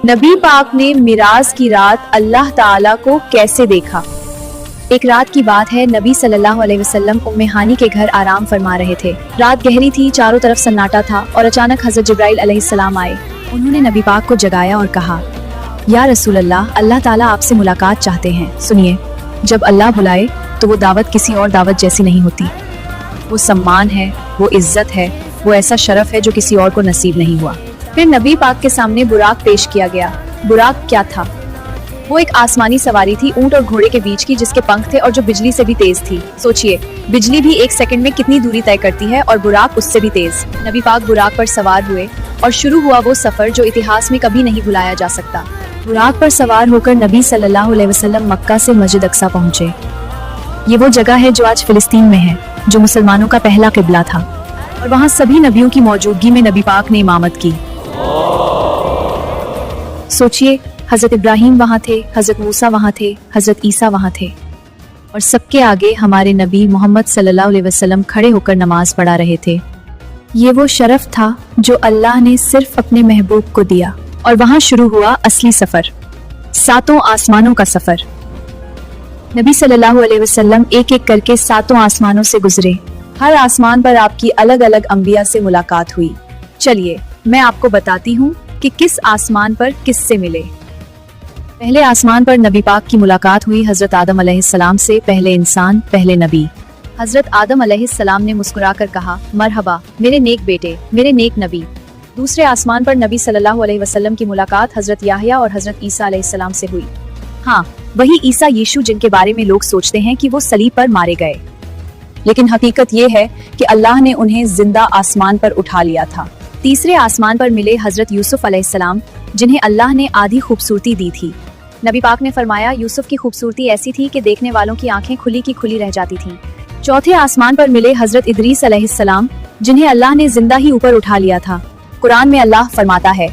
नबी पाक ने मिराज की रात अल्लाह ताला को कैसे देखा। एक रात की बात है, नबी सल्लल्लाहु अलैहि वसल्लम उम्मे हानी के घर आराम फरमा रहे थे। रात गहरी थी, चारों तरफ सन्नाटा था और अचानक हजरत जिब्राइल अलैहिस्सलाम आए। उन्होंने नबी पाक को जगाया और कहा, या रसूल अल्लाह, अल्लाह ताला आपसे मुलाकात चाहते हैं। सुनिए, जब अल्लाह बुलाए तो वो दावत किसी और दावत जैसी नहीं होती। वो सम्मान है, वो इज्जत है, वो ऐसा शरफ है जो किसी और को नसीब नहीं हुआ। फिर नबी पाक के सामने बुराक पेश किया गया। बुराक क्या था? वो एक आसमानी सवारी थी, ऊंट और घोड़े के बीच की, जिसके पंख थे और जो बिजली से भी तेज थी। सोचिए, बिजली भी एक सेकंड में कितनी दूरी तय करती है और बुराक उससे भी तेज। नबी पाक बुराक पर सवार हुए और शुरू हुआ वो सफर जो इतिहास में कभी नहीं भुलाया जा सकता। बुराक पर सवार होकर नबी सल्लल्लाहु अलैहि वसल्लम मक्का से मस्जिद अक्सा पहुंचे। ये वो जगह है जो आज फिलिस्तीन में है, जो मुसलमानों का पहला किबला था, और वहाँ सभी नबियों की मौजूदगी में नबी पाक ने इमामत की। सोचिए, हजरत इब्राहिम वहाँ थे, हजरत मूसा वहाँ थे, हजरत ईसा वहाँ थे, और सबके आगे हमारे नबी मोहम्मद सल्लल्लाहु अलैहि वसल्लम खड़े होकर नमाज पढ़ा रहे थे। ये वो शरफ था जो अल्लाह ने सिर्फ अपने महबूब को दिया। और वहाँ शुरू हुआ असली सफर, सातों आसमानों का सफर। नबी सल्लल्लाहु अलैहि वसल्लम एक एक करके सातों आसमानों से गुजरे। हर आसमान पर आपकी अलग अलग अंबिया से मुलाकात हुई। चलिए, मैं आपको बताती हूँ कि किस आसमान पर किससे मिले। पहले आसमान पर नबी पाक की मुलाकात हुई हजरत आदम अलैहिस्सलाम से, पहले इंसान, पहले नबी। हजरत आदम अलैहिस्सलाम ने मुस्कुराकर कहा, मरहबा मेरे नेक बेटे, मेरे नेक नबी। दूसरे आसमान पर नबी सल्लल्लाहु अलैहि वसल्लम की मुलाकात हजरत याहया और हजरत ईसा अलैहिस्सलाम से हुई। हाँ, वही ईसा यीशु जिनके बारे में लोग सोचते हैं कि वो सलीब पर मारे गए, लेकिन हकीकत ये है कि अल्लाह ने उन्हें जिंदा आसमान पर उठा लिया था। तीसरे आसमान पर मिले हजरत यूसुफ अलैहिस्सलाम, जिन्हें अल्लाह ने आधी खूबसूरती दी थी। नबी पाक ने फरमाया, यूसुफ की खूबसूरती ऐसी थी कि देखने वालों की आंखें खुली की खुली रह जाती थीं। चौथे आसमान पर मिले हजरत इदरीस अलैहिस्सलाम, जिन्हें अल्लाह ने जिंदा ही ऊपर उठा लिया था। कुरान में अल्लाह फरमाता है,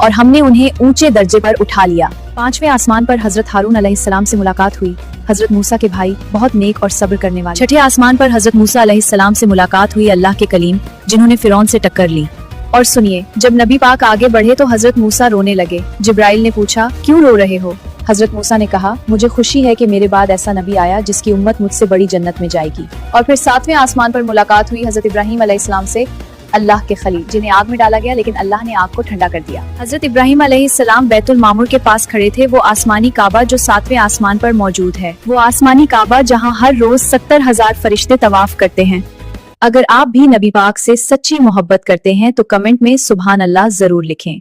और हमने उन्हें ऊंचे दर्जे पर उठा लिया। पांचवें आसमान पर हजरत हारून अलैहिस्सलाम से मुलाकात हुई, हजरत मूसा के भाई, बहुत नेक और सब्र करने वाले। छठे आसमान पर हजरत मूसा अलैहिस्सलाम से मुलाकात हुई, अल्लाह के कलीम, जिन्होंने फिरौन से टक्कर ली। और सुनिए, जब नबी पाक आगे बढ़े तो हजरत मूसा रोने लगे। जिब्राइल ने पूछा, क्यों रो रहे हो? हजरत मूसा ने कहा, मुझे खुशी है कि मेरे बाद ऐसा नबी आया जिसकी उम्मत मुझसे बड़ी जन्नत में जाएगी। और फिर सातवें आसमान पर मुलाकात हुई हजरत इब्राहिम अलैहिस्सलाम से, अल्लाह के खलील, जिन्हें आग में डाला गया लेकिन अल्लाह ने आग को ठंडा कर दिया। हजरत इब्राहिम अलैहिस्सलाम बैतुल मामूर के पास खड़े थे, वो आसमानी काबा जो सातवें आसमान पर मौजूद है। वो आसमानी काबा जहाँ हर रोज 70,000 फरिश्ते तवाफ करते हैं। अगर आप भी नबी पाक से सच्ची मोहब्बत करते हैं तो कमेंट में सुभान अल्लाह जरूर लिखें।